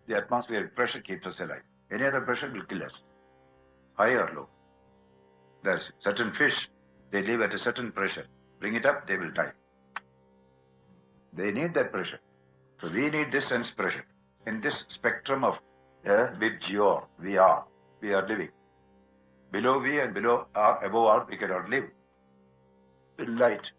The atmospheric pressure keeps us alive. Any other pressure will kill us, high or low. There's certain fish, they live at a certain pressure. Bring it up, they will die. They need that pressure. So we need this sense pressure. In this spectrum of Vidjyor, we are living. Below we and below are, above are, we cannot live. In light.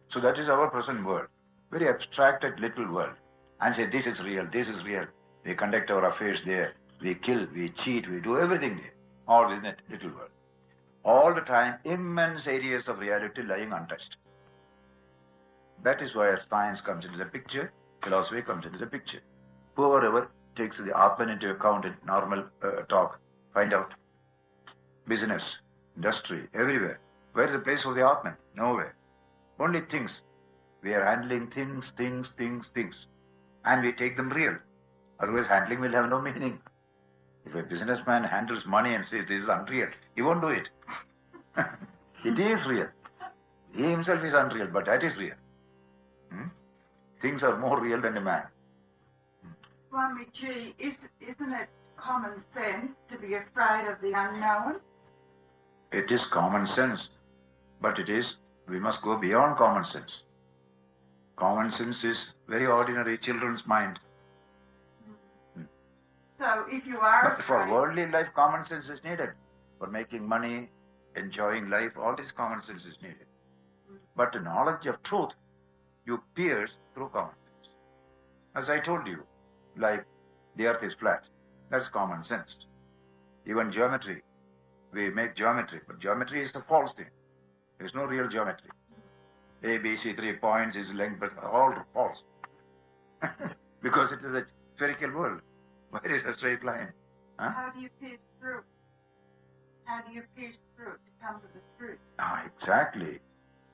So that is our present world. Very abstracted little world. And say, this is real, this is real. We conduct our affairs there. We kill, we cheat, we do everything there. All in that little world. All the time, immense areas of reality lying untouched. That is why science comes into the picture, philosophy comes into the picture. Whoever ever takes the Atman into account in normal talk, find out. Business, industry, everywhere. Where is the place for the Atman? Nowhere. Only things. We are handling things. And we take them real. Otherwise handling will have no meaning. If a businessman handles money and says this is unreal, he won't do it. It is real. He himself is unreal, but that is real. Things are more real than a man. Swamiji, isn't it common sense to be afraid of the unknown? It is common sense, but we must go beyond common sense. Common sense is very ordinary children's mind. So if you are But for worldly life, common sense is needed. For making money, enjoying life, all this common sense is needed. But the knowledge of truth, you pierce through common sense. As I told you, like the earth is flat, that's common sense. Even geometry, we make geometry, but geometry is a false thing. There is no real geometry. A, B, C, 3 points is length, but all false. Because it is a spherical world. Where is a straight line? How do you pierce through? How do you pierce through to come to the truth? Exactly.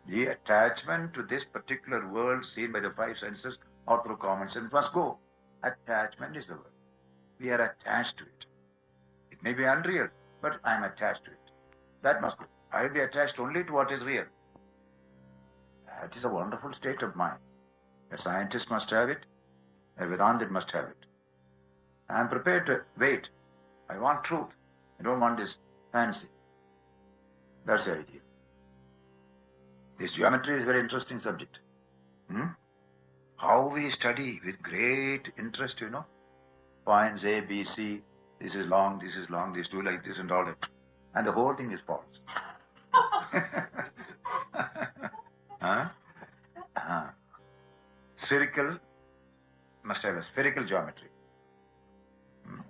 The attachment to this particular world seen by the five senses or through common sense must go. Attachment is the word. We are attached to it. It may be unreal, but I am attached to it. That must go. I will be attached only to what is real. That is a wonderful state of mind. A scientist must have it. A Vedantist must have it. I am prepared to wait. I want truth. I don't want this fancy. That's the idea. This geometry is a very interesting subject. How we study with great interest, Points A, B, C, this is long, these two like this and all that. And the whole thing is false. Spherical must have a spherical geometry.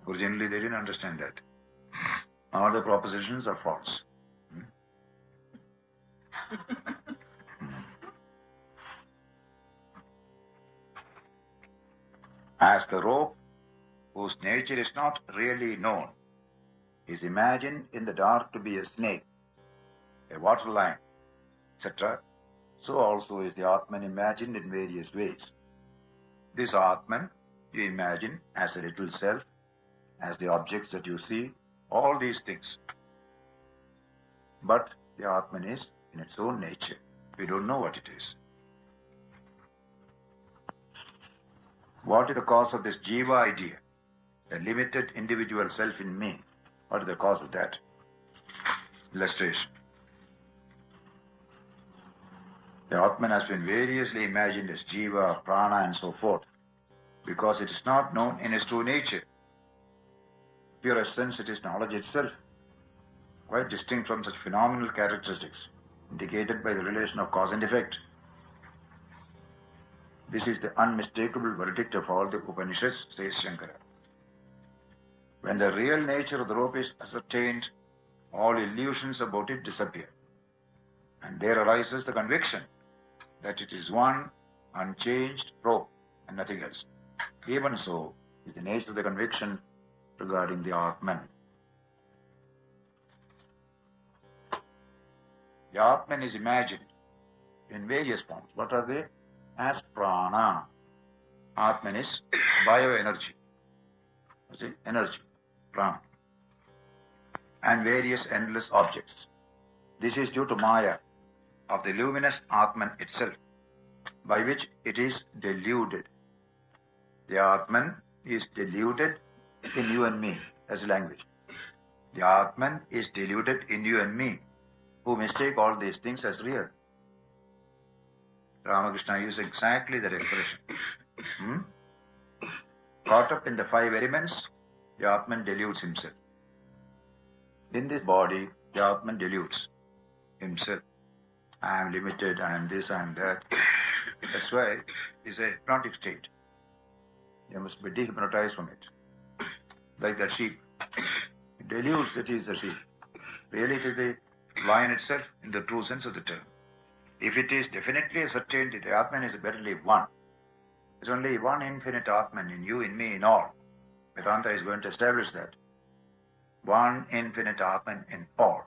Originally they didn't understand that. All the propositions are false. As the rope, whose nature is not really known, is imagined in the dark to be a snake, a water line, etc., so also is the Atman imagined in various ways. This Atman you imagine as a little self, as the objects that you see, all these things. But the Atman is in its own nature. We don't know what it is. What is the cause of this Jiva idea? The limited individual self in me. What is the cause of that? Illustration. The Atman has been variously imagined as Jiva, Prana and so forth, because it is not known in its true nature. Pure essence, it is knowledge itself, quite distinct from such phenomenal characteristics, indicated by the relation of cause and effect. This is the unmistakable verdict of all the Upanishads, says Shankara. When the real nature of the rope is ascertained, all illusions about it disappear. And there arises the conviction that it is one unchanged rope and nothing else. Even so is the nature of the conviction regarding the Atman. The Atman is imagined in various forms. What are they? As prana. Atman is bioenergy. Energy, prana. And various endless objects. This is due to Maya of the luminous Atman itself, by which it is deluded. The Atman is deluded in you and me as a language. The Atman is deluded in you and me, who mistake all these things as real. Ramakrishna used exactly that expression. Caught up in the five elements, the Atman deludes himself. In this body, the Atman deludes himself. I am limited, I am this, I am that. That's why it's a hypnotic state. You must be dehypnotized from it. Like that sheep. It deludes that he is the sheep. Really it is the lion itself in the true sense of the term. If it is definitely a certainty, the Atman is verily one. There's only one infinite Atman in you, in me, in all. Vedanta is going to establish that. One infinite Atman in all.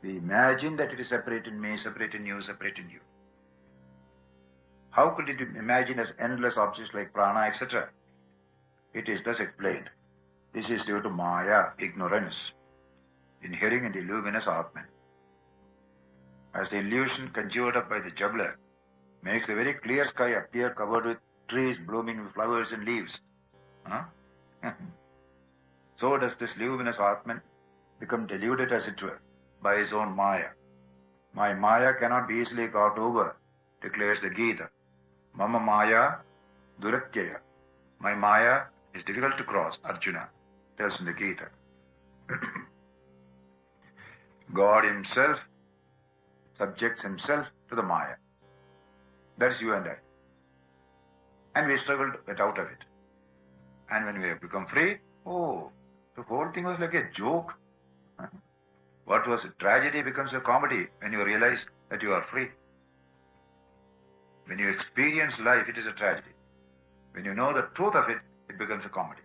We imagine that it is separate in me, separate in you, separate in you. How could it imagine as endless objects like prana, etc.? It is thus explained. This is due to Maya, ignorance, inhering in the luminous Atman. As the illusion conjured up by the juggler makes the very clear sky appear covered with trees blooming with flowers and leaves. So does this luminous Atman become deluded, as it were, by his own Maya. My Maya cannot be easily got over, declares the Gita. Mama Maya Duratyaya. My Maya is difficult to cross, Arjuna tells in the Gita. God himself subjects himself to the Maya. That is you and I. And we struggle to get out of it. And when we have become free, the whole thing was like a joke. What was a tragedy becomes a comedy when you realize that you are free. When you experience life, it is a tragedy. When you know the truth of it, it becomes a comedy.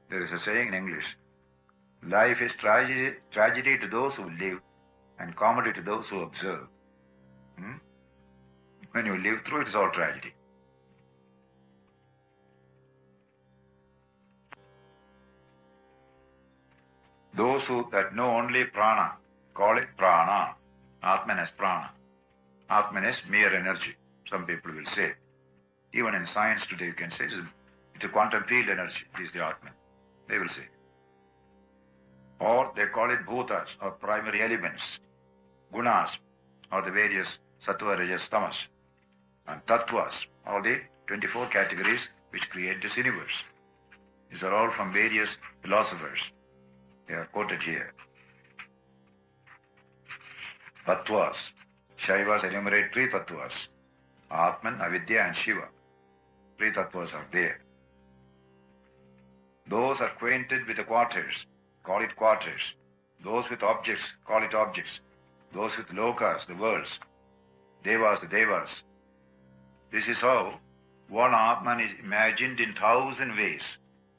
There is a saying in English, life is tragedy to those who live and comedy to those who observe. When you live through, it is all tragedy. Those that know only prana call it prana. Atman as prana. Atman is mere energy, some people will say. Even in science today you can say it's a quantum field energy, is the Atman. They will say. Or they call it bhutas, or primary elements, gunas, or the various sattva, rajas, tamas, and tattvas, all the 24 categories which create this universe. These are all from various philosophers. They are quoted here. Tattvas. Shaivas enumerate 3 tattvas. Atman, Avidya and Shiva. 3 tattvas are there. Those acquainted with the quarters, call it quarters. Those with objects, call it objects. Those with lokas, the worlds. Devas, the devas. This is how one Atman is imagined in 1,000 ways.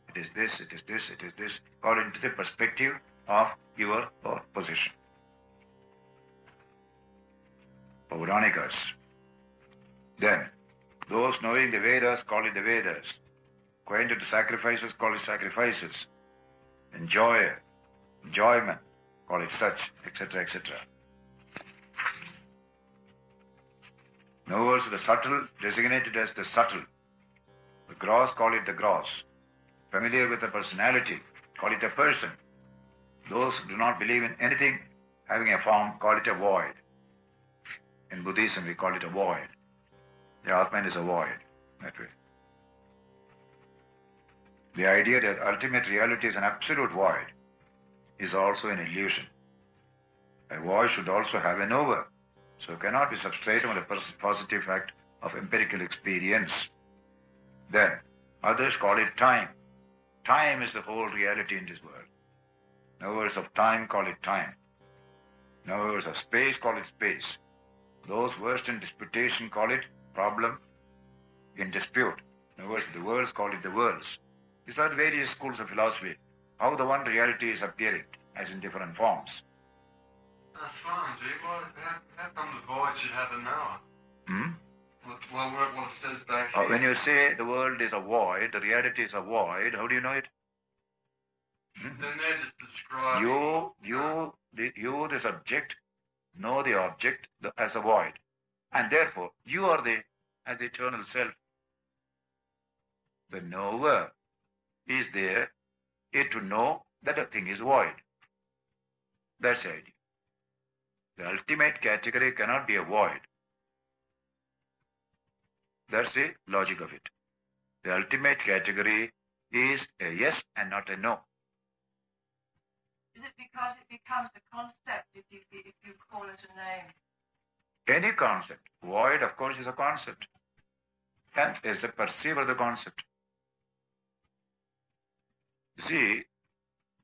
It is this, it is this, it is this, according to the perspective of your position. Pauranikas. Then, those knowing the Vedas call it the Vedas. Acquainted to sacrifices call it sacrifices. Enjoyment, call it such, etc., etc. Knowers of the subtle designated as the subtle. The gross call it the gross. Familiar with the personality, call it a person. Those who do not believe in anything having a form, call it a void. In Buddhism, we call it a void. The Atman is a void, that way. The idea that ultimate reality is an absolute void is also an illusion. A void should also have a knower, so cannot be substratum on the positive fact of empirical experience. Then, others call it time. Time is the whole reality in this world. Knowers of time call it time. Knowers of space call it space. Those versed in disputation call it problem in dispute. Knowers of the worlds call it the worlds. These are various schools of philosophy. How the one reality is appearing as in different forms. Swamiji, how come the void should have a knower? Well, what it says back here. When you say the world is a void, the reality is a void, how do you know it? Then they're just describing... You, the subject, know the object as a void. And therefore, you are as the eternal self. The knower is there yet to know that a thing is void. That's the idea. The ultimate category cannot be a void. That's the logic of it. The ultimate category is a yes and not a no. Is it because it becomes a concept if you call it a name? Any concept. Void, of course, is a concept. And is a perceiver of the concept. You see,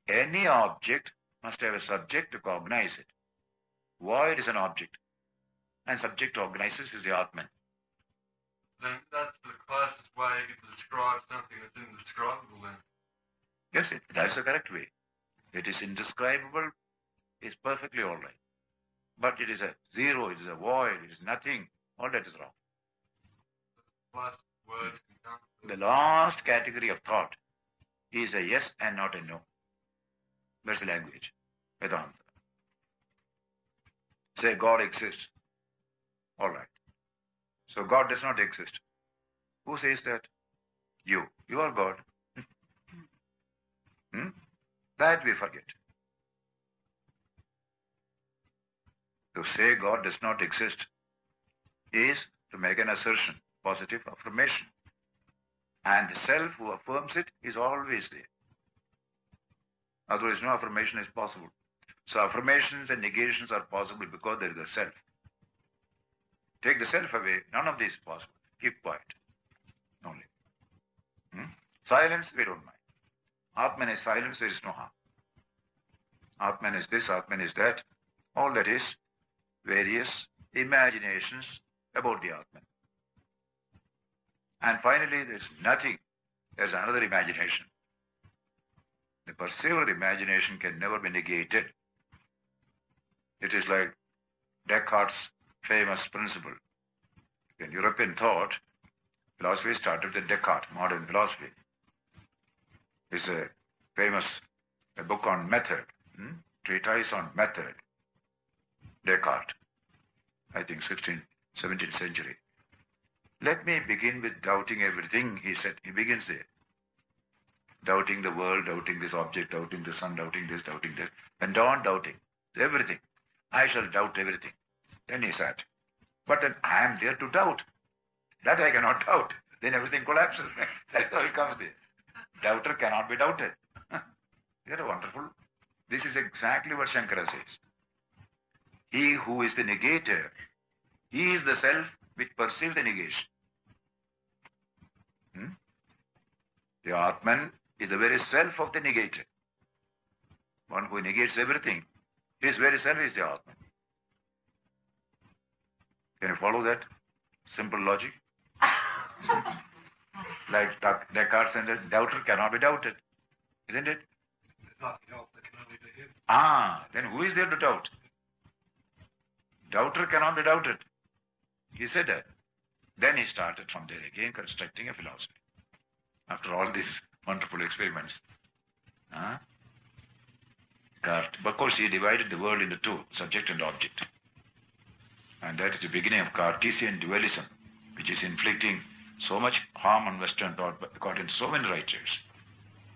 any object must have a subject to cognize it. Void is an object. And subject to cognizes is the Atman. Then that's the closest way you can describe something that's indescribable then. Yes, that's the correct way. It is indescribable, is perfectly all right. But it is a zero, it is a void, it is nothing. All that is wrong. Plus words can come to The last category of thought is a yes and not a no. That's the language. Vedanta. Say God exists. All right. So God does not exist. Who says that? You. You are God. That we forget. To say God does not exist is to make an assertion, positive affirmation. And the self who affirms it is always there. Otherwise no affirmation is possible. So affirmations and negations are possible because there is a self. Take the self away, none of this is possible. Keep quiet. Only. Silence, we don't mind. Atman is silence, there is no harm. Atman is this, Atman is that. All that is various imaginations about the Atman. And finally, there is nothing. There is another imagination. The perceived imagination can never be negated. It is like Descartes' famous principle. In European thought, philosophy started with Descartes, modern philosophy. It's a famous book on method, treatise on method. Descartes, I think 16th, 17th century. Let me begin with doubting everything, he said. He begins there. Doubting the world, doubting this object, doubting the sun, doubting this, doubting that. Went on doubting everything. I shall doubt everything. Then he said, but then I am there to doubt. That I cannot doubt. Then everything collapses. That's how it comes there. Doubter cannot be doubted. Isn't it wonderful? This is exactly what Shankara says. He who is the negator, he is the self which perceives the negation. The Atman is the very self of the negator. One who negates everything. His very self is the Atman. Can you follow that? Simple logic. Like Descartes said, doubter cannot be doubted. Isn't it? There's nothing else that can only be him. Then who is there to doubt? Doubter cannot be doubted. He said that. Then he started from there again constructing a philosophy. After all these wonderful experiments. Of course, he divided the world into two, subject and object. And that is the beginning of Cartesian dualism, which is inflicting so much harm on Western thought, but got in so many writers.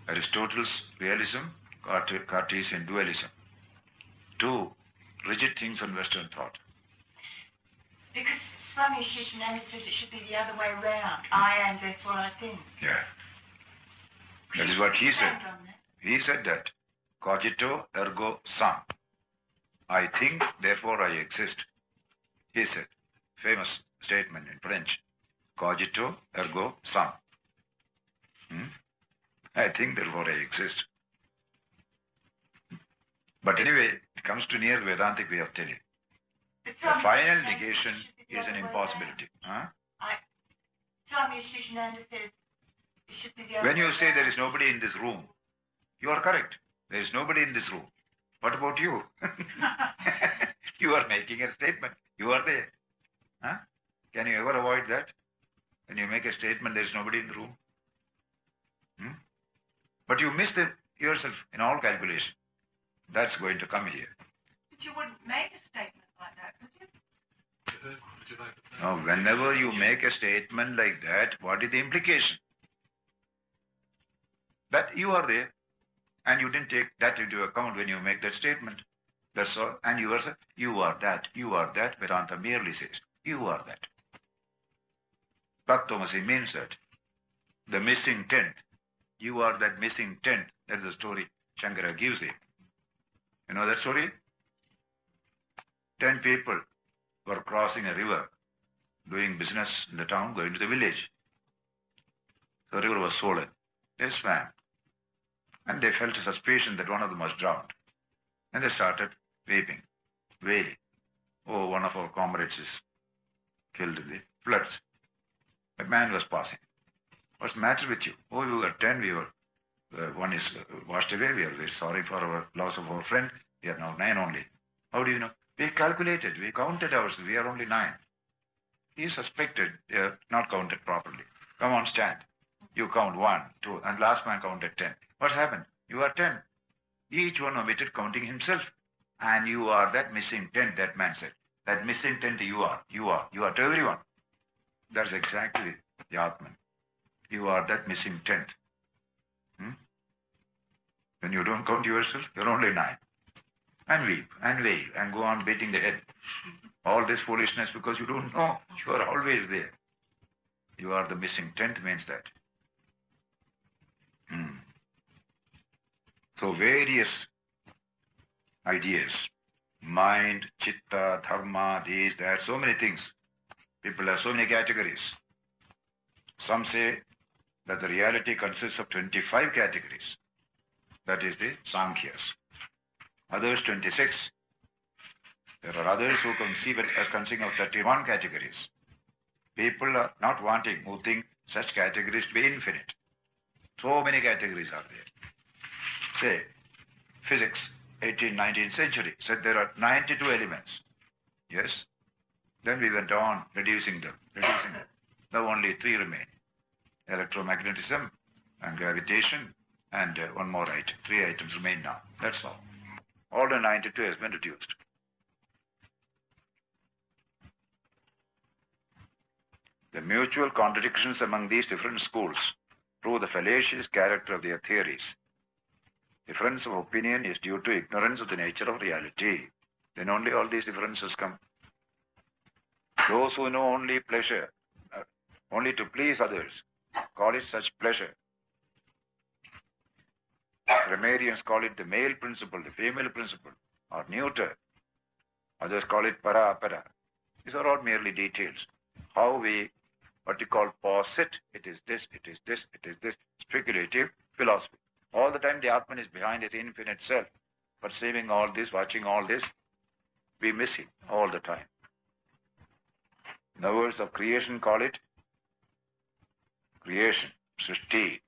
Aristotle's realism, Cartesian dualism. Two rigid things on Western thought. Because Swami Ranganathananda says it should be the other way round. I am, therefore I think. Yeah. That is what he said. He said that. Cogito ergo sum. I think, therefore I exist. He said. Famous statement in French. Cogito ergo sum. I think, therefore I exist. But anyway, it comes to near Vedantic way of telling. The final negation is an impossibility. Swami Ranganathananda says it should be the other When way you say round. there is nobody in this room, you are correct. There is nobody in this room. What about you? You are making a statement. You are there. Can you ever avoid that? When you make a statement, there is nobody in the room. But you miss yourself in all calculation. That's going to come here. But you wouldn't make a statement like that, would you? Now, whenever you make a statement like that, what is the implication? That you are there, and you didn't take that into account when you make that statement. That's all. And you are that. Vedanta merely says, you are that. Tattvamasi means that. The missing tenth. You are that missing tenth. That's the story Shankara gives it. You know that story? 10 people were crossing a river, doing business in the town, going to the village. The river was swollen. They swam. And they felt a suspicion that one of them was drowned. And they started weeping, wailing. Oh, one of our comrades is killed in the floods. A man was passing. What's the matter with you? Oh, we were 10, one is washed away. We are very sorry for our loss of our friend. We are now 9 only. How do you know? We calculated, we counted ourselves. We are only 9. He suspected they are not counted properly. Come on, stand. You count 1, 2, and last man counted 10. What's happened? You are 10. Each one omitted counting himself. And you are that missing 10, that man said. That missing 10 you are to everyone. That's exactly the Atman. You are that missing 10th. When you don't count yourself, you're only 9. And weep, and wail, and go on beating the head. All this foolishness because you don't know. You are always there. You are the missing 10th means that. So various ideas, mind, chitta, dharma, these, that, so many things. People have so many categories. Some say that the reality consists of 25 categories. That is the Sankhyas. Others 26. There are others who conceive it as consisting of 31 categories. People are not wanting, who think such categories to be infinite. So many categories are there. Say, physics, 18th, 19th century, said there are 92 elements. Yes? Then we went on reducing them. Now only 3 remain. Electromagnetism and gravitation and one more item. 3 items remain now. That's all. All the 92 has been reduced. The mutual contradictions among these different schools prove the fallacious character of their theories. Difference of opinion is due to ignorance of the nature of reality. Then only all these differences come. Those who know only pleasure, only to please others, call it such pleasure. Grammarians call it the male principle, the female principle, or neuter. Others call it para, para. These are all merely details. How we, what you call posit, it is this, it is this, it is this, speculative philosophy. All the time the Atman is behind his infinite self, perceiving all this, watching all this. We miss him all the time. In the words of creation, call it creation, srishti.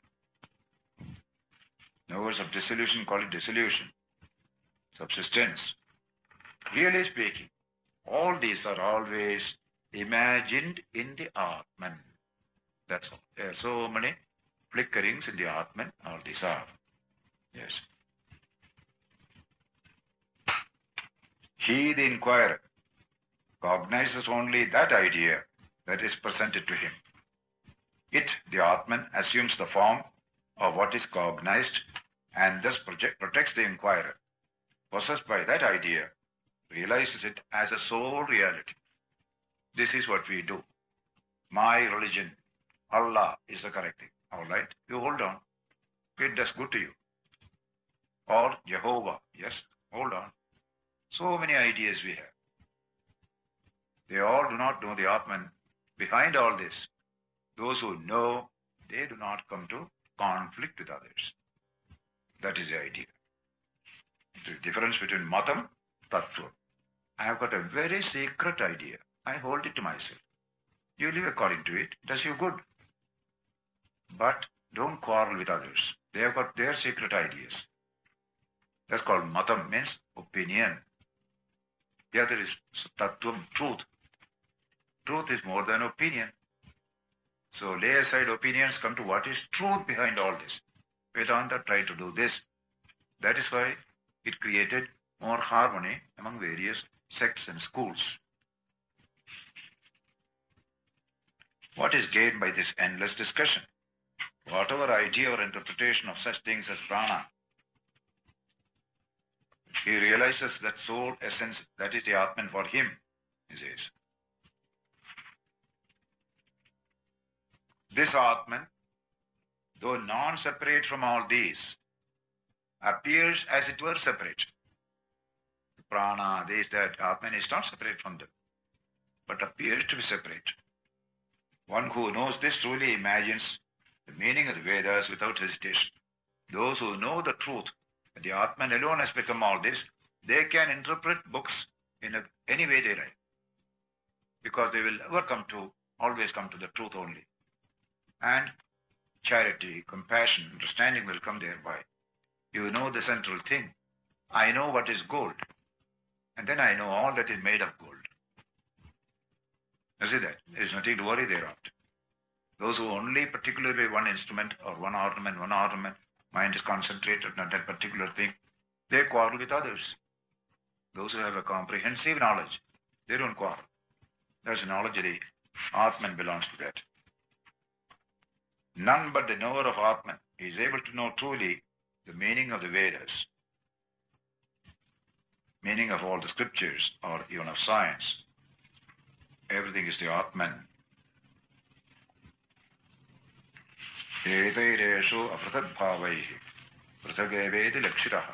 In the words of dissolution, call it dissolution, subsistence. Really speaking, all these are always imagined in the Atman. That's all. There are so many flickerings in the Atman, all these are. Yes. He, the inquirer, cognizes only that idea that is presented to him. It, the Atman, assumes the form of what is cognized and thus protects the inquirer. Possessed by that idea, realizes it as a sole reality. This is what we do. My religion, Allah, is the correct thing. All right, you hold on. It does good to you. Or Jehovah, yes, hold on. So many ideas we have. They all do not know the Atman. Behind all this, those who know, they do not come to conflict with others. That is the idea. The difference between matam, tattva. I have got a very secret idea. I hold it to myself. You live according to it. It does you good. But don't quarrel with others. They have got their secret ideas. That's called matam, means opinion. The other is tattvam, truth. Truth is more than opinion. So lay aside opinions, come to what is truth behind all this. Vedanta tried to do this. That is why it created more harmony among various sects and schools. What is gained by this endless discussion? whatever idea or interpretation of such things as prana, he realizes that soul essence, that is the Atman for him, he says. This Atman, though non-separate from all these, appears as it were separate. The prana, this, that, Atman is not separate from them, but appears to be separate. One who knows this truly imagines the meaning of the Vedas without hesitation. Those who know the truth, that the Atman alone has become all this, they can interpret books in any way they like, because they will always come to the truth only. And charity, compassion, understanding will come thereby. You know the central thing. I know what is gold, and then I know all that is made of gold. You see that? There is nothing to worry thereafter. Those who only particularly one instrument or one ornament, mind is concentrated on that particular thing, they quarrel with others. Those who have a comprehensive knowledge, they don't quarrel. That's the knowledge of the Atman belongs to that. None but the knower of Atman is able to know truly the meaning of the Vedas, meaning of all the scriptures or even of science. Everything is the Atman. Etaireshu apratadbhavaihi pratagevedi lakshiraha.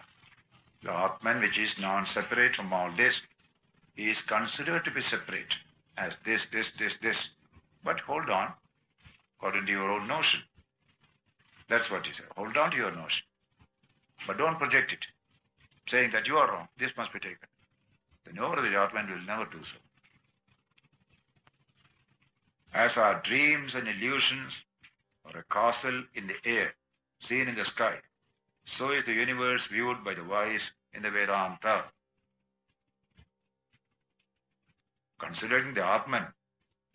The Atman, which is non-separate from all this, is considered to be separate as this. But hold on, according to your own notion. That's what he said. Hold on to your notion. But don't project it, saying that you are wrong, this must be taken. The knower of the Atman will never do so. As our dreams and illusions are a castle in the air, seen in the sky, so is the universe viewed by the wise in the Vedanta. Considering the Atman,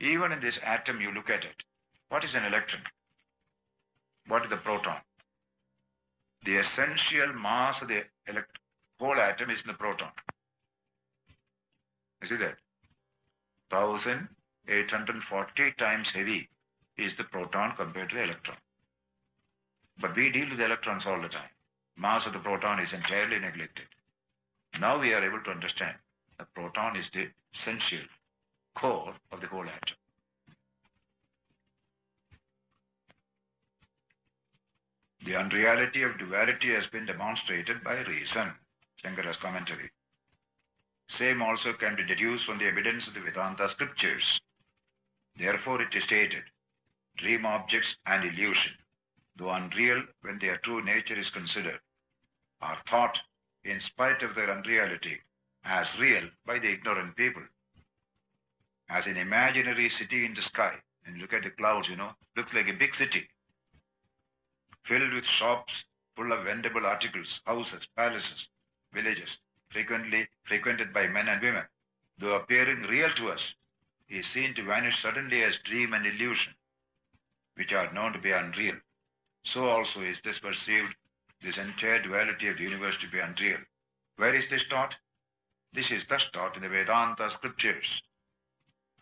even in this atom you look at it, what is an electron? What is the proton? The essential mass of the whole atom is in the proton. You see that? 1,840 times heavy is the proton compared to the electron. But we deal with electrons all the time. Mass of the proton is entirely neglected. Now we are able to understand the proton is the essential core of the whole atom. The unreality of duality has been demonstrated by reason. Shankara's commentary. Same also can be deduced from the evidence of the Vedanta scriptures. Therefore it is stated, dream objects and illusion, though unreal when their true nature is considered, are thought, in spite of their unreality, as real by the ignorant people. As an imaginary city in the sky, and look at the clouds, looks like a big city, filled with shops full of vendable articles, houses, palaces, villages, frequently frequented by men and women, though appearing real to us, is seen to vanish suddenly as dream and illusion, which are known to be unreal. So also is this perceived, this entire duality of the universe to be unreal. Where is this taught? This is thus taught in the Vedanta scriptures.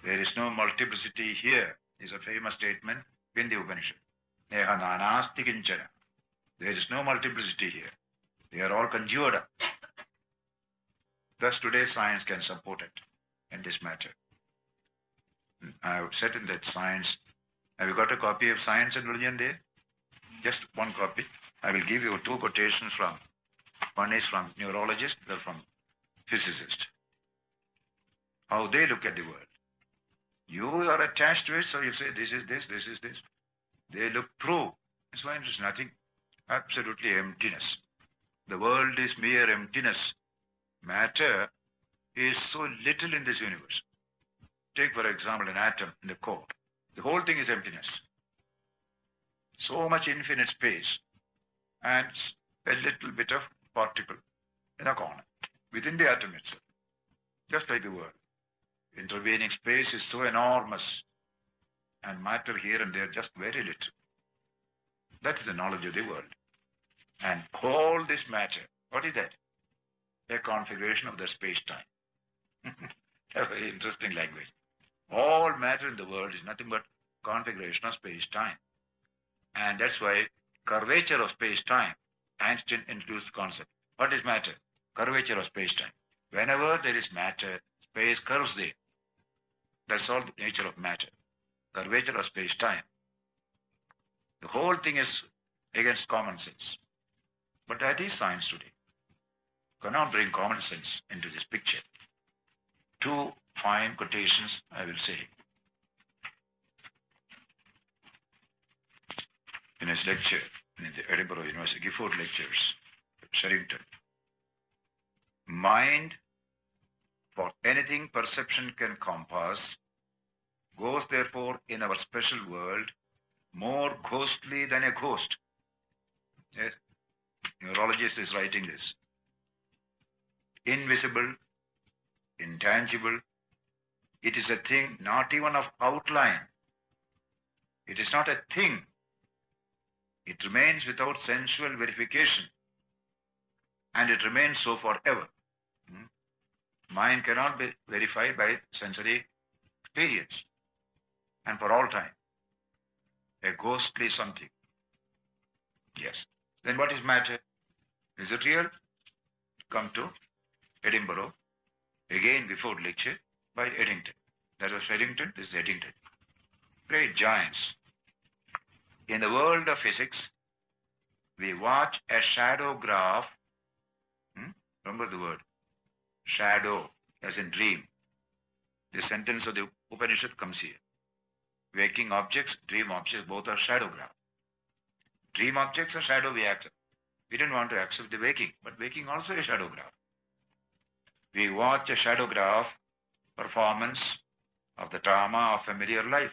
There is no multiplicity here, is a famous statement in the Upanishad. Neha nanasti kinchana. There is no multiplicity here. They are all conjured up. Thus today science can support it in this matter. I have said in that science, have you got a copy of Science and Religion there? Just one copy. I will give you two quotations from, one is from neurologist, the other from physicist. How they look at the world. You are attached to it, so you say this is this, this is this. They look through. This one is nothing. Absolutely emptiness. The world is mere emptiness. Matter is so little in this universe. Take, for example, an atom in the core. The whole thing is emptiness. So much infinite space and a little bit of particle in a corner within the atom itself. Just like the world. Intervening space is so enormous and matter here and there just very little. That is the knowledge of the world. And all this matter, what is that? A configuration of the space-time. A very interesting language. All matter in the world is nothing but configuration of space-time. And that's why curvature of space-time, Einstein introduced the concept. What is matter? Curvature of space-time. Whenever there is matter, space curves there. That's all the nature of matter. Curvature of space-time. The whole thing is against common sense. But that is science today. Cannot bring common sense into this picture. Two fine quotations, I will say. In his lecture in the Edinburgh University, Gifford Lectures, Sherrington. Mind, for anything perception can compass, goes therefore in our special world more ghostly than a ghost. Yes? Neurologist is writing this. Invisible, intangible, it is a thing not even of outline. It is not a thing. It remains without sensual verification. And it remains so forever. Mind cannot be verified by sensory experience. And for all time. A ghostly something. Yes. Then what is matter? Is it real? Come to Edinburgh. Again before lecture by Eddington. That was Eddington, this is Eddington. Great giants. In the world of physics, we watch a shadow graph. Remember the word. Shadow, as in dream. The sentence of the Upanishad comes here. Waking objects, dream objects, both are shadow graph. Dream objects are shadow we accept. We don't want to accept the waking, but waking also a shadow graph. We watch a shadow graph performance of the drama of familiar life.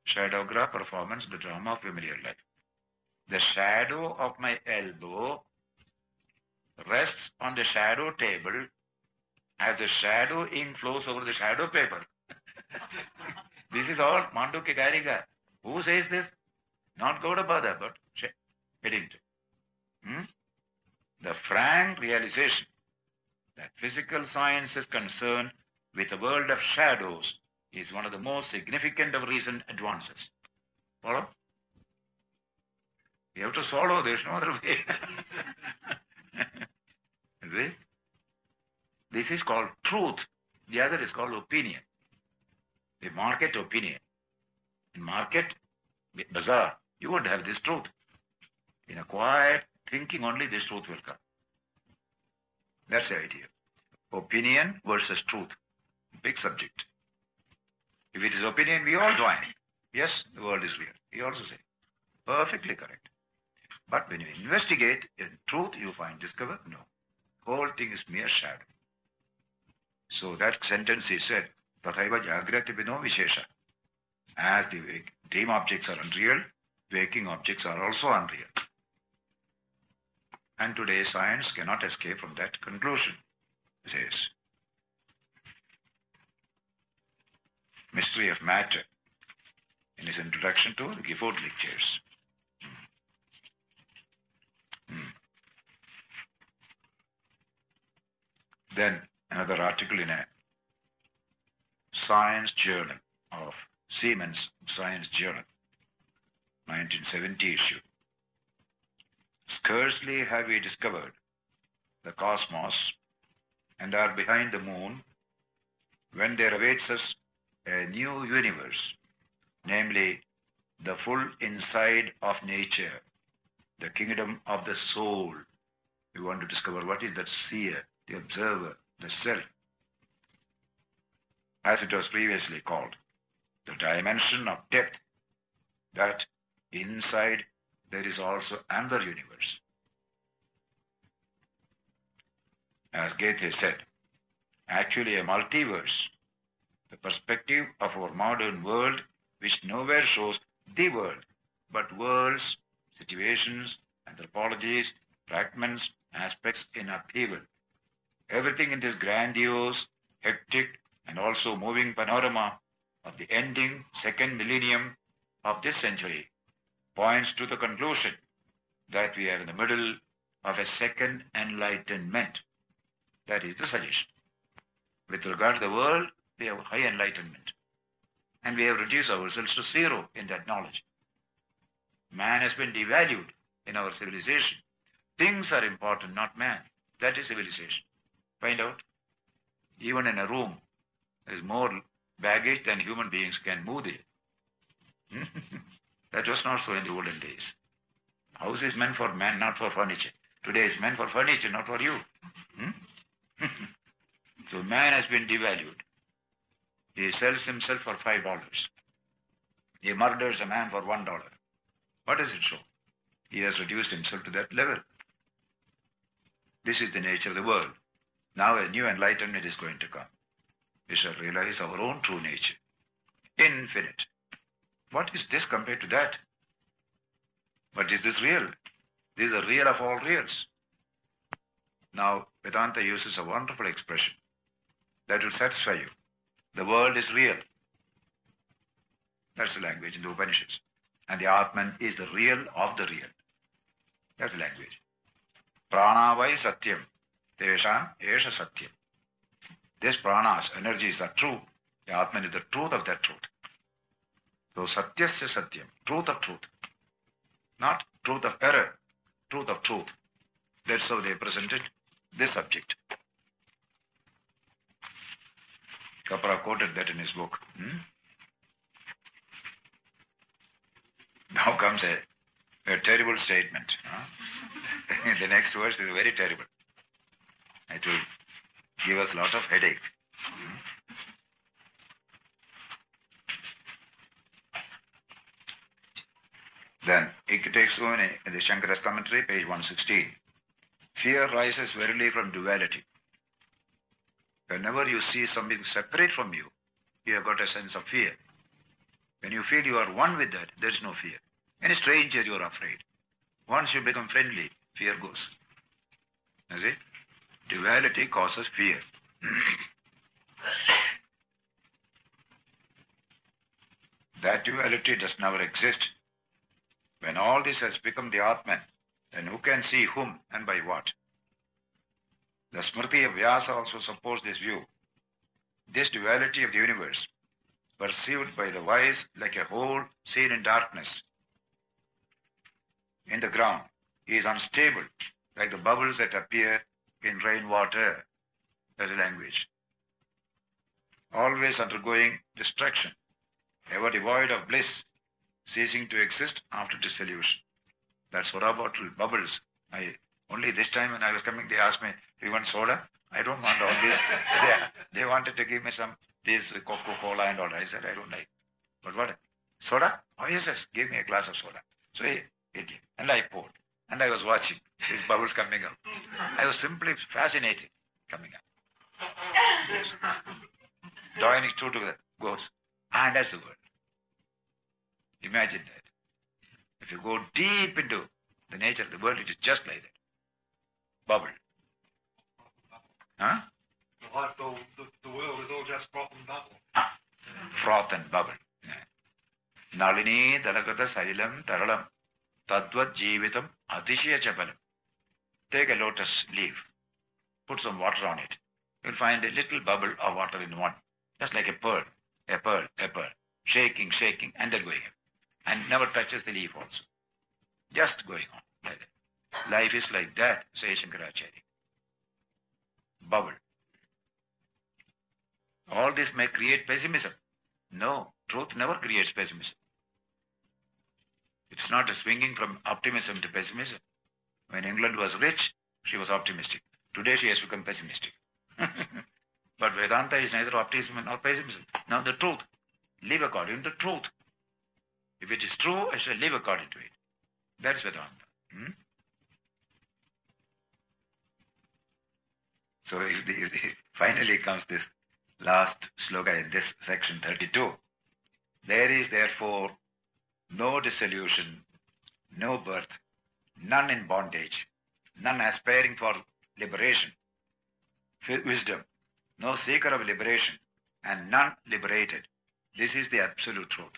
Shadow graph performance, the drama of familiar life. The shadow of my elbow rests on the shadow table as the shadow ink flows over the shadow paper. This is all Mandukya Upanishad. Who says this? Not Gaudapada, but Eddington. The frank realization that physical science is concerned with a world of shadows is one of the most significant of recent advances. Follow? You have to swallow, there's no other way. See? This is called truth. The other is called opinion. The market opinion. In market, bazaar, you won't have this truth. In a quiet thinking only, this truth will come. That's the idea. Opinion versus truth. Big subject. If it is opinion, we all join. Yes, the world is real. We also say. Perfectly correct. But when you investigate in truth, you discover, no. Whole thing is mere shadow. So that sentence is said, Tathaiva jagrati vino vishesha. As the dream objects are unreal, waking objects are also unreal. And today science cannot escape from that conclusion. It says, Mystery of Matter, in his introduction to the Gifford Lectures. Then another article in a science journal of Siemens Science Journal, 1970 issue. Scarcely have we discovered the cosmos and are behind the moon when there awaits us a new universe, namely the full inside of nature, the kingdom of the soul. We want to discover what is that seer, the observer, the self, as it was previously called, the dimension of depth, that inside there is also another universe. As Goethe said, actually a multiverse, the perspective of our modern world which nowhere shows the world, but worlds, situations, anthropologies, fragments, aspects in upheaval. Everything in this grandiose, hectic, and also moving panorama of the ending second millennium of this century points to the conclusion that we are in the middle of a second enlightenment. That is the suggestion. With regard to the world, we have high enlightenment. And we have reduced ourselves to zero in that knowledge. Man has been devalued in our civilization. Things are important, not man. That is civilization. Find out. Even in a room, there is more baggage than human beings can move there. That was not so in the olden days. House is meant for man, not for furniture. Today is meant for furniture, not for you. So man has been devalued. He sells himself for $5. He murders a man for $1. What does it show? He has reduced himself to that level. This is the nature of the world. Now a new enlightenment is going to come. We shall realize our own true nature. Infinite. What is this compared to that? But is this real? This is the real of all reals. Now, Vedanta uses a wonderful expression that will satisfy you. The world is real. That's the language in the Upanishads. And the Atman is the real of the real. That's the language. Pranavai satyam. Tesham esha satyam. These pranas, energies are true. The Atman is the truth of that truth. So satyasya satyam. Truth of truth. Not truth of error. Truth of truth. That's how they presented this subject. Kapra quoted that in his book. Now comes a terrible statement. The next verse is very terrible. It will give us a lot of headache. Then, it takes on in the Shankara's commentary, page 116. Fear rises verily from duality. Whenever you see something separate from you, you have got a sense of fear. When you feel you are one with that, there is no fear. Any stranger, you are afraid. Once you become friendly, fear goes. You see? Duality causes fear. That duality does never exist. When all this has become the Atman, then who can see whom and by what? The Smriti of Vyasa also supports this view. This duality of the universe, perceived by the wise like a hole seen in darkness in the ground, is unstable, like the bubbles that appear in rainwater. That's the language. Always undergoing destruction, ever devoid of bliss, ceasing to exist after dissolution. That's what about bubbles. Only this time when I was coming, they asked me, do you want soda? I don't want all this. They wanted to give me some, this Coca-Cola and all. I said, I don't like. But what? Soda? Oh, yes, give me a glass of soda. So he gave. And I poured. And I was watching these bubbles coming up. I was simply fascinated coming up. Yes. Joining two together goes. And that's the word. Imagine that. If you go deep into the nature of the world, it is just like that. Bubble. Huh? Like the world is all just froth and bubble. Froth and bubble. Nalini dalagata sailam taralam tadvat jivitam atishya chapalam. Take a lotus leaf, put some water on it. You'll find a little bubble of water in one. Just like a pearl, shaking, and then going up. And never touches the leaf also. Just going on like that. Life is like that, says Shankaracharya. Bubble. All this may create pessimism. No, truth never creates pessimism. It's not a swinging from optimism to pessimism. When England was rich, she was optimistic. Today she has become pessimistic. But Vedanta is neither optimism nor pessimism. Now the truth. Live according to truth. If it is true, I shall live according to it. That's Vedanta. So finally comes this last sloka in this section 32. There is therefore no dissolution, no birth, none in bondage, none aspiring for liberation, wisdom, no seeker of liberation, and none liberated. This is the absolute truth.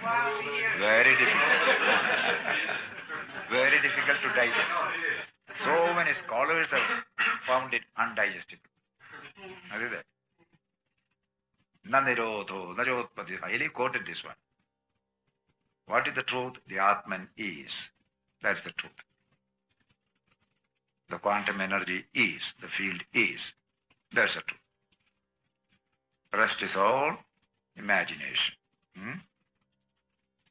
Wow, Very difficult. Very difficult to digest. So many scholars have found it undigestible. What is that? Nanirodho, Narotpati. I really quoted this one. What is the truth? The Atman is. That's the truth. The quantum energy is. The field is. That's the truth. Rest is all imagination.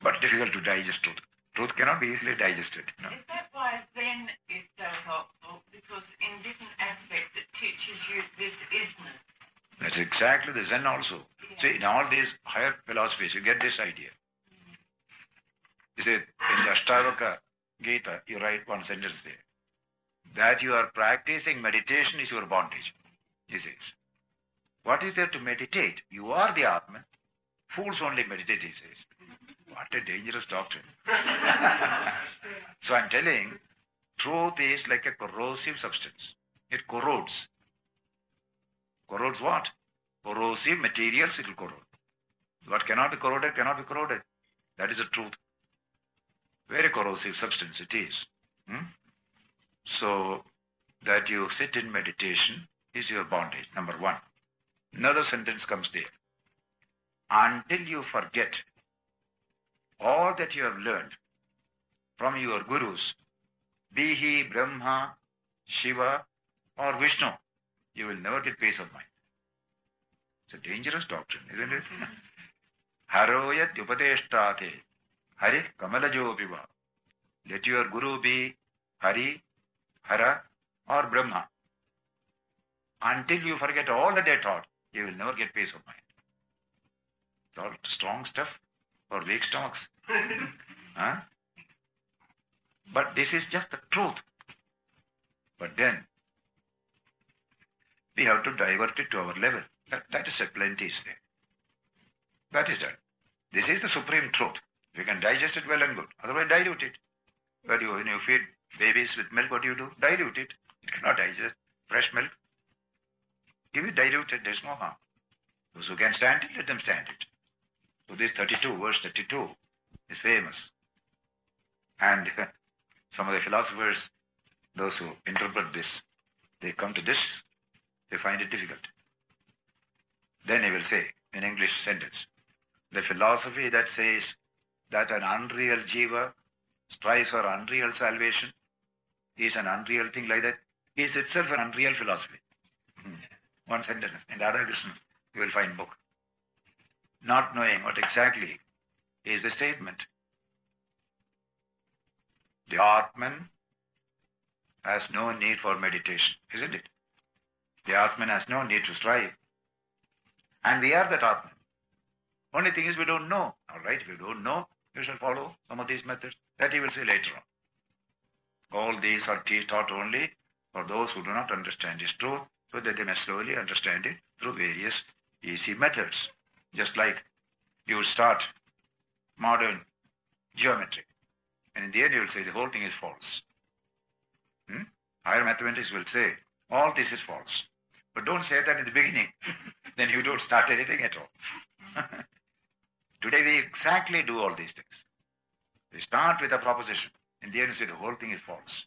But difficult to digest truth. Truth cannot be easily digested. No? Is that why Zen is so helpful? Because in different aspects it teaches you this isness. That's exactly the Zen also. Yeah. See, in all these higher philosophies, you get this idea. You see, in the Ashtavaka Gita, you write one sentence there. That you are practicing meditation is your bondage, he says. What is there to meditate? You are the Atman. Fools only meditate, he says. What a dangerous doctrine. So I'm telling, truth is like a corrosive substance. It corrodes. Corrodes what? Corrosive materials it will corrode. What cannot be corroded cannot be corroded. That is the truth. Very corrosive substance it is. So that you sit in meditation is your bondage, number one. Another sentence comes there. Until you forget all that you have learned from your gurus, be he Brahma, Shiva or Vishnu, you will never get peace of mind. It's a dangerous doctrine, isn't it? Haroyat upadeshtate, Hari kamalajo piva. Let your guru be Hari, Hara or Brahma. Until you forget all that they taught, you will never get peace of mind. It's all strong stuff for weak stomachs. Huh? But this is just the truth. But then, we have to divert it to our level. That is a plenty is there. That is done. This is the supreme truth. You can digest it well and good. Otherwise, dilute it. But when you feed babies with milk, what do you do? Dilute it. It cannot digest fresh milk. Give it diluted, there's no harm. Those who can stand it, let them stand it. So this 32, verse 32 is famous. And some of the philosophers, those who interpret this, they come to this, they find it difficult. Then he will say, in English sentence, the philosophy that says that an unreal jiva strives for unreal salvation is an unreal thing like that, is itself an unreal philosophy. One sentence. In other Krishnas, you will find book. Not knowing what exactly is the statement. The Atman has no need for meditation, isn't it? The Atman has no need to strive. And we are that Atman. Only thing is we don't know. All right, if you don't know, you shall follow some of these methods. That he will say later on. All these are taught only for those who do not understand his truth, so that they may slowly understand it through various easy methods. Just like you start modern geometry. And in the end you will say the whole thing is false. Higher mathematics will say, all this is false. But don't say that in the beginning. Then you don't start anything at all. Today we exactly do all these things. We start with a proposition. In the end you say the whole thing is false.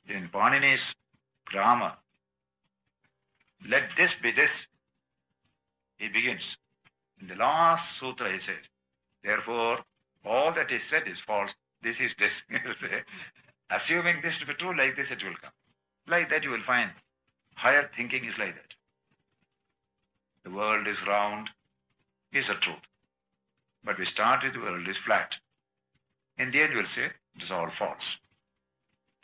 In Panini's grammar, let this be this. He begins. In the last sutra he says, therefore, all that is said is false. This is this. Assuming this to be true, like this it will come. Like that you will find higher thinking is like that. The world is round is a truth. But we start with the world is flat. In the end you will say it is all false.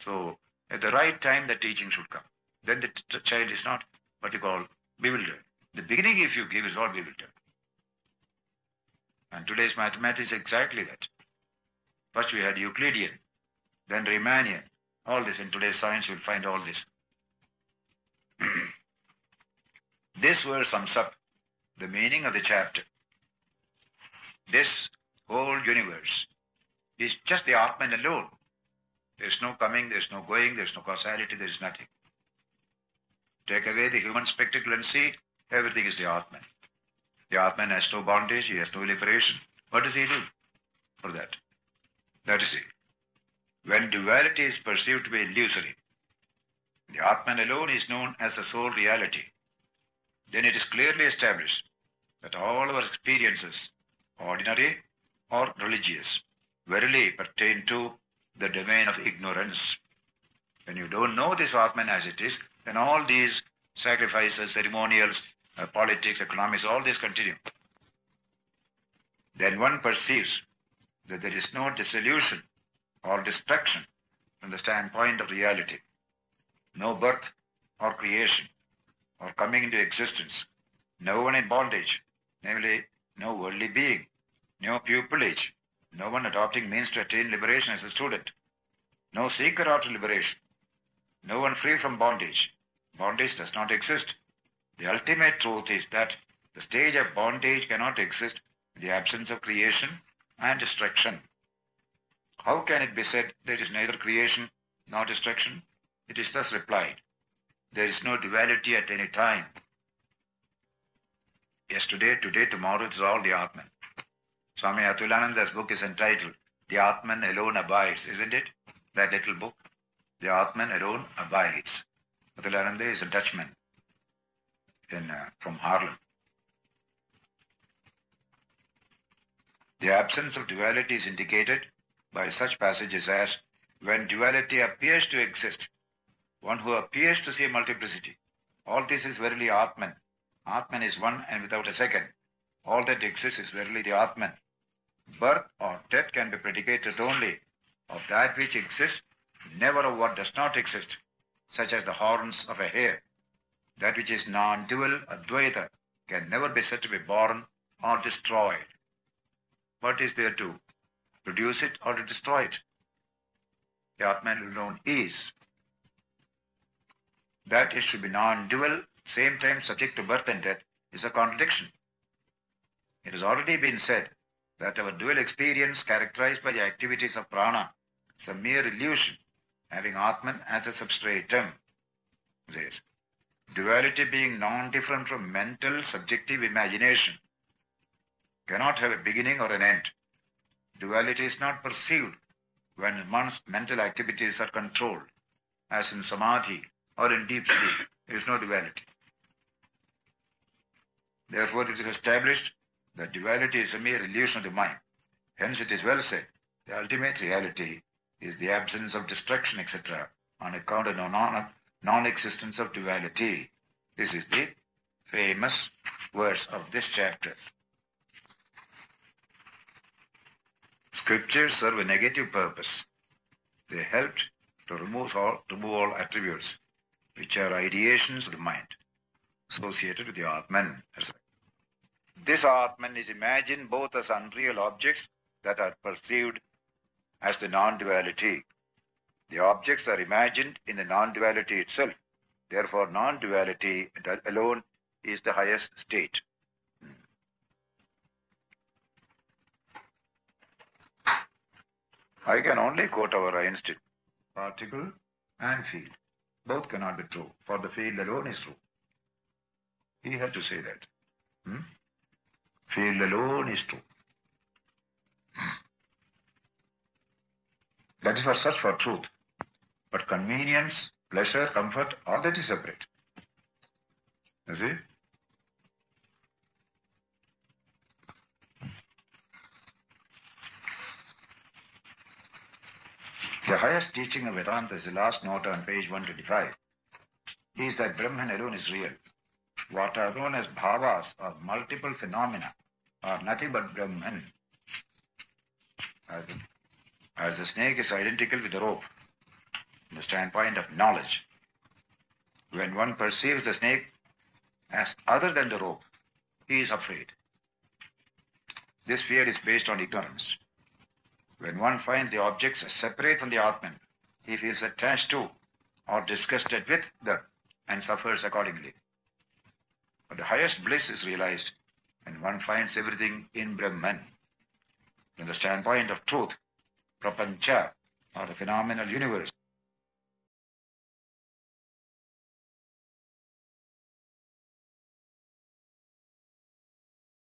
So at the right time the teaching should come. Then the child is not what you call bewildered. The beginning if you give is all bewildered. And today's mathematics is exactly that. First we had Euclidean, then Riemannian, all this. In today's science you will find all this. This verse sums up the meaning of the chapter. This whole universe is just the Atman alone. There is no coming, there is no going, there is no causality, there is nothing. Take away the human spectacle and see, everything is the Atman. The Atman has no bondage, he has no liberation. What does he do for that? That is it. When duality is perceived to be illusory, the Atman alone is known as the sole reality. Then it is clearly established that all our experiences, ordinary or religious, verily pertain to the domain of ignorance. When you don't know this Atman as it is, then all these sacrifices, ceremonials, politics, economics, all these continue. Then one perceives that there is no dissolution or destruction from the standpoint of reality. No birth or creation or coming into existence. No one in bondage, namely no worldly being, no pupillage, no one adopting means to attain liberation as a student, no seeker after liberation, no one free from bondage. Bondage does not exist. The ultimate truth is that the stage of bondage cannot exist in the absence of creation and destruction. How can it be said there is neither creation nor destruction? It is thus replied, there is no duality at any time. Yesterday, today, tomorrow, it is all the Atman. Swami Ranganathananda's book is entitled, The Atman Alone Abides, isn't it? That little book, The Atman Alone Abides. Ranganathananda is a Dutchman from Haarlem. The absence of duality is indicated by such passages as, when duality appears to exist, one who appears to see multiplicity. All this is verily Atman. Atman is one and without a second. All that exists is verily the Atman. Birth or death can be predicated only of that which exists, never of what does not exist, such as the horns of a hare. That which is non-dual, Advaita, can never be said to be born or destroyed. What is there to produce it or to destroy it? The Atman alone is. That it should be non-dual, same time subject to birth and death, is a contradiction. It has already been said that our dual experience, characterized by the activities of prana, is a mere illusion, having Atman as a substratum. Says, duality being non-different from mental, subjective imagination, cannot have a beginning or an end. Duality is not perceived when one's mental activities are controlled, as in samadhi or in deep sleep. There is no duality. Therefore, it is established that duality is a mere illusion of the mind. Hence, it is well said, the ultimate reality is the absence of destruction, etc., on account of non-existence of duality. This is the famous verse of this chapter. Scriptures serve a negative purpose. They helped to remove all attributes which are ideations of the mind associated with the Atman. This Atman is imagined both as unreal objects that are perceived as the non-duality. The objects are imagined in the non-duality itself. Therefore, non-duality alone is the highest state. I can only quote our Einstein. Particle and field. Both cannot be true, for the field alone is true. He had to say that. Field alone is true. That is for search for truth. But convenience, pleasure, comfort, all that is separate. You see? The highest teaching of Vedanta is the last note on page 125. Is that Brahman alone is real. What are known as bhavas or multiple phenomena are nothing but Brahman. As the snake is identical with the rope, from the standpoint of knowledge. When one perceives the snake as other than the rope, he is afraid. This fear is based on ignorance. When one finds the objects as separate from the Atman, he feels attached to or disgusted with them and suffers accordingly. But the highest bliss is realized when one finds everything in Brahman. From the standpoint of truth, prapancha, or the phenomenal universe,